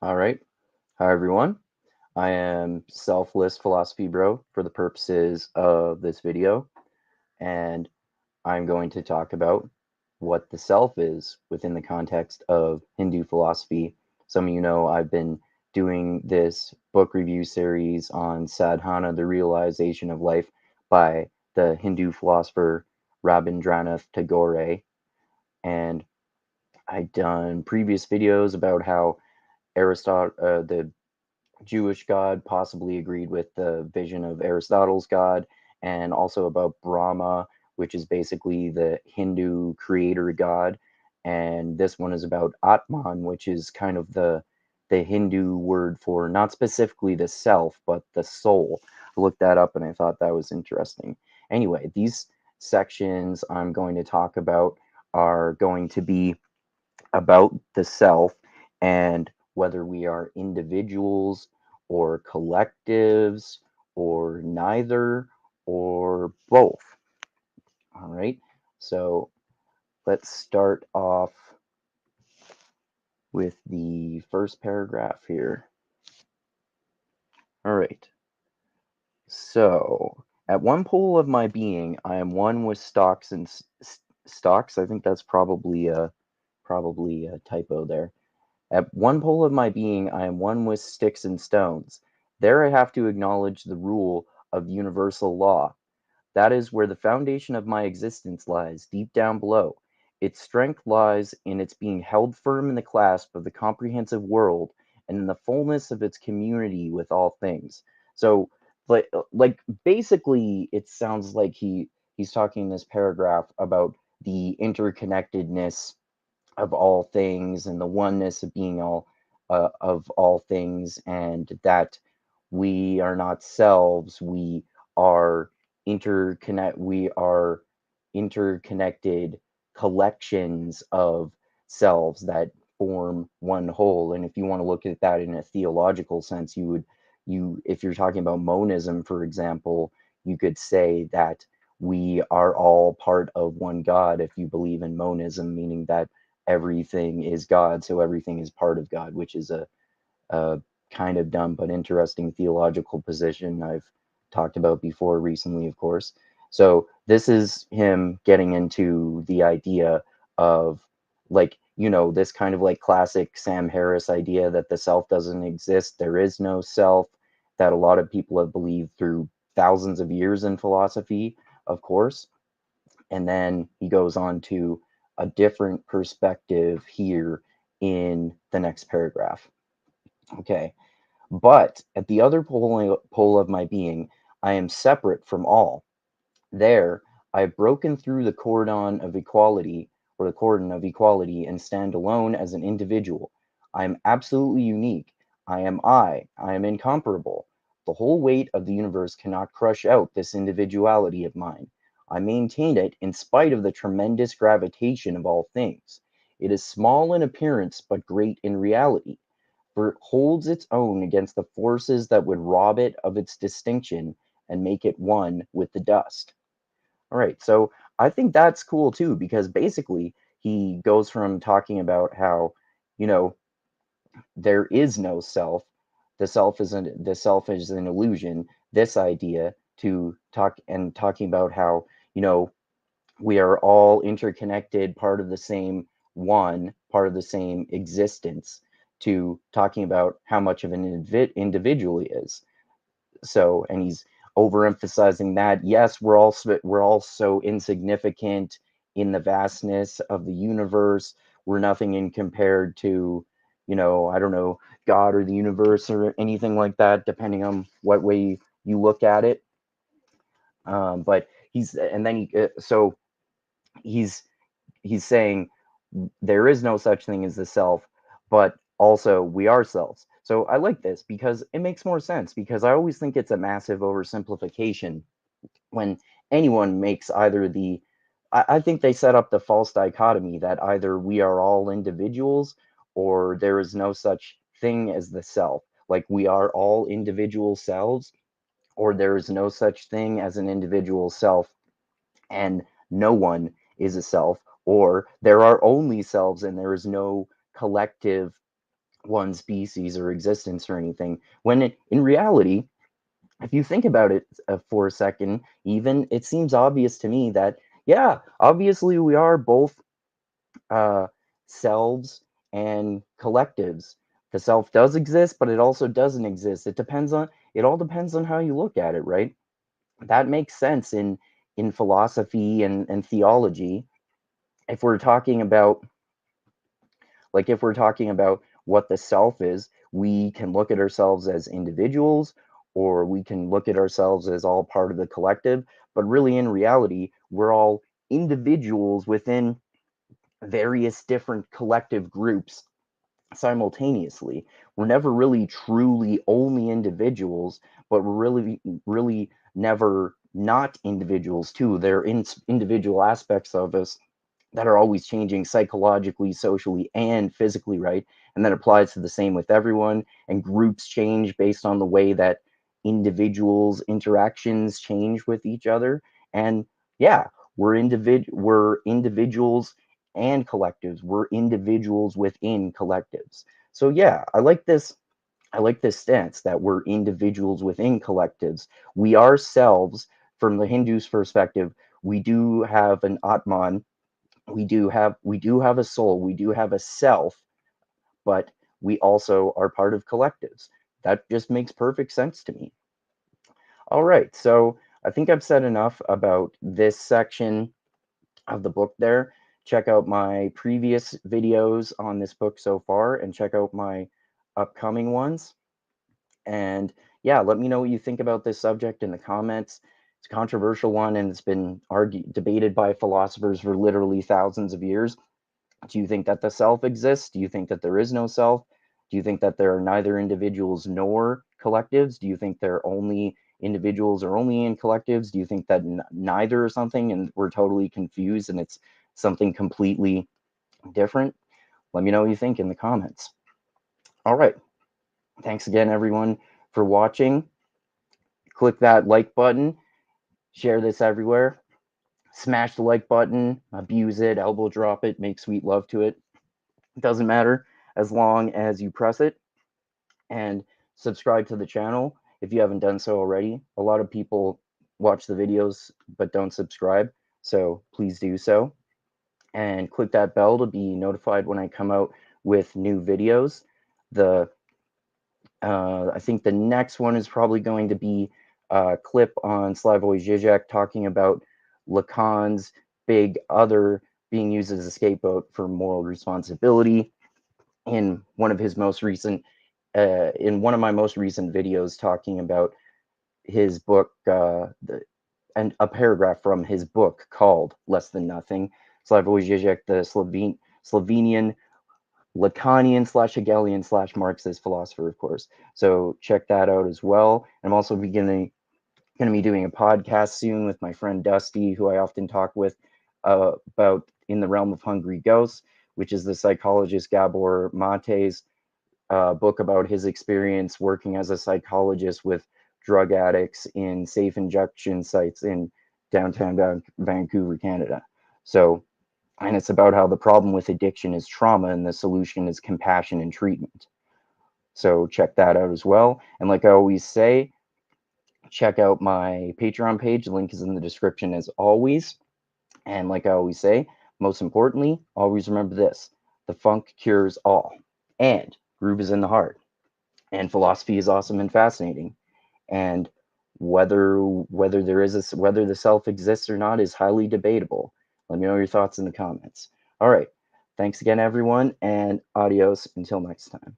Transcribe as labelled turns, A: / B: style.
A: All right. Hi, everyone. I am Selfless Philosophy Bro for the purposes of this video, and I'm going to talk about what the self is within the context of Hindu philosophy. Some of you know I've been doing this book review series on Sadhana, the Realization of Life by the Hindu philosopher Rabindranath Tagore, and I've done previous videos about how Aristotle, the Jewish God possibly agreed with the vision of Aristotle's God, and also about Brahma, which is basically the Hindu creator God. And this one is about Atman, which is kind of the Hindu word for not specifically the self, but the soul. I looked that up and I thought that was interesting. Anyway, these sections I'm going to talk about are going to be about the self and whether we are individuals or collectives or neither or both. All right. So let's start off with the first paragraph here. All right. So at one pole of my being, I am one with stocks and stocks. I think that's probably a typo there. At one pole of my being, I am one with sticks and stones. There I have to acknowledge the rule of universal law. That is where the foundation of my existence lies, deep down below. Its strength lies in its being held firm in the clasp of the comprehensive world and in the fullness of its community with all things. So, like basically, it sounds like he's talking in this paragraph about the interconnectedness of all things and the oneness of being all of all things, and that we are not selves, are we are interconnected collections of selves that form one whole. And if you want to look at that in a theological sense, you if you're talking about monism, for example, you could say that we are all part of one God if you believe in monism, meaning that everything is God, so everything is part of God, which is a kind of dumb but interesting theological position I've talked about before recently, of course. So this is him getting into the idea of, like, this kind of like classic Sam Harris idea that the self doesn't exist, there is no self, that a lot of people have believed through thousands of years in philosophy, of course. And then he goes on to a different perspective here in the next paragraph. Okay. But at the other pole of my being, I am separate from all. There, I have broken through the cordon of equality, or the cordon of equality, and stand alone as an individual. I am absolutely unique. I am I. I am incomparable. The whole weight of the universe cannot crush out this individuality of mine. I maintain it in spite of the tremendous gravitation of all things. It is small in appearance, but great in reality, for it holds its own against the forces that would rob it of its distinction and make it one with the dust. All right, so I think that's cool too, because basically he goes from talking about how, you know, there is no self, the self is an illusion, this idea, to talking about how, you know, we are all interconnected, part of the same one, part of the same existence, to talking about how much of an individual he is. So, and he's overemphasizing that yes, we're all so insignificant in the vastness of the universe. We're nothing in compared to, I don't know, God or the universe or anything like that, depending on what way you look at it. But he's and then he so he's he's saying there is no such thing as the self, but also we are selves. So I like this because it makes more sense, because I always think it's a massive oversimplification when anyone makes either I think they set up the false dichotomy that either we are all individuals or there is no such thing as the self. Like we are all individual selves, or there is no such thing as an individual self and no one is a self, or there are only selves and there is no collective one species or existence or anything. When in reality, if you think about it for a second, even it seems obvious to me that, yeah, obviously we are both uh, selves and collectives. The self does exist, but it also doesn't exist. It all depends on how you look at it, right? That makes sense in philosophy and theology. If we're talking about if we're talking about what the self is, we can look at ourselves as individuals, or we can look at ourselves as all part of the collective. But really, in reality, we're all individuals within various different collective groups simultaneously. We're never really truly only individuals, but we're really never not individuals too. There are individual aspects of us that are always changing psychologically, socially, and physically, right? And that applies to the same with everyone. And groups change based on the way that individuals' interactions change with each other. And yeah, we're individuals and collectives. We're individuals within collectives. So yeah, I like this stance that we're individuals within collectives. We ourselves, from the Hindu's perspective, we do have an Atman, we do have a soul, we do have a self, but we also are part of collectives. That just makes perfect sense to me. All right, so I think I've said enough about this section of the book there. Check out my previous videos on this book so far, and check out my upcoming ones. And yeah, let me know what you think about this subject in the comments. It's a controversial one, and it's been debated by philosophers for literally thousands of years. Do you think that the self exists? Do you think that there is no self? Do you think that there are neither individuals nor collectives? Do you think they're only individuals or only in collectives? Do you think that neither or something and we're totally confused and it's something completely different? Let me know what you think in the comments. All right. Thanks again, everyone, for watching. Click that like button, share this everywhere, smash the like button, abuse it, elbow drop it, make sweet love to it. It doesn't matter as long as you press it, and subscribe to the channel if you haven't done so already. A lot of people watch the videos but don't subscribe, so please do so. And click that bell to be notified when I come out with new videos. The I think the next one is probably going to be a clip on Slavoj Žižek talking about Lacan's big other being used as a scapegoat for moral responsibility in one of his most recent in one of my most recent videos talking about his book and a paragraph from his book called Less Than Nothing. Slavoj Žižek, the Slovenian Lacanian slash Hegelian slash Marxist philosopher, of course. So check that out as well. I'm also going to be doing a podcast soon with my friend Dusty, who I often talk with about In the Realm of Hungry Ghosts, which is the psychologist Gabor Mate's book about his experience working as a psychologist with drug addicts in safe injection sites in downtown Vancouver, Canada. So, and it's about how the problem with addiction is trauma and the solution is compassion and treatment. So check that out as well. And like I always say, check out my Patreon page. The link is in the description as always. And like I always say, most importantly, always remember this: the funk cures all, and groove is in the heart. And philosophy is awesome and fascinating. And whether the self exists or not is highly debatable. Let me know your thoughts in the comments. All right. Thanks again, everyone, and adios until next time.